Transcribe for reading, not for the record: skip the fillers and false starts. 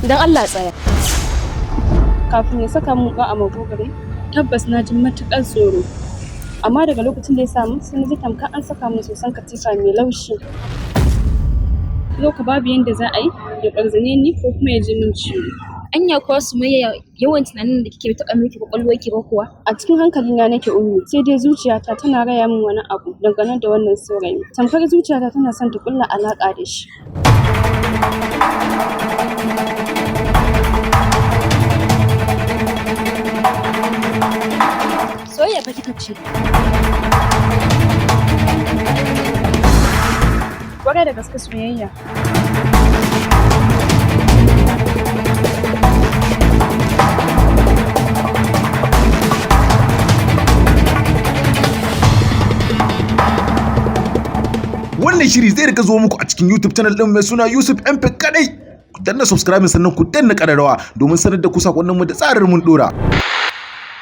Dan Allah tsaya. Kafin ya saka mun a magogare, tabbas na ji matuƙar tsoro. Amma daga lokacin da ya samu sai na ji tamkar an saka mun sosan katifa mai laushi. Yau ka babu yanda za a yi ya ƙarzane ni ko kuma ya ji min ciwo. Anya kuwa Sumayya yawan tunanin da kike taɓa miki kwakwalwarki ba kuwa? A cikin hankalina nake ummi, sai dai zuciyata tana raya min wani abu dangane da wannan saurayi. Tamkar zuciyata tana son ta kulla alaƙa da shi. Soyayya fa kika ce. Kwarai da gaske soyayya. Wannan shiri zai rika zo muku a cikin YouTube channel din mai suna Yusuf MP kadai. Ku danna subscribe sannan ku danna ƙararrawa domin sanar da ku sakonnin mu da tsarin mun dora.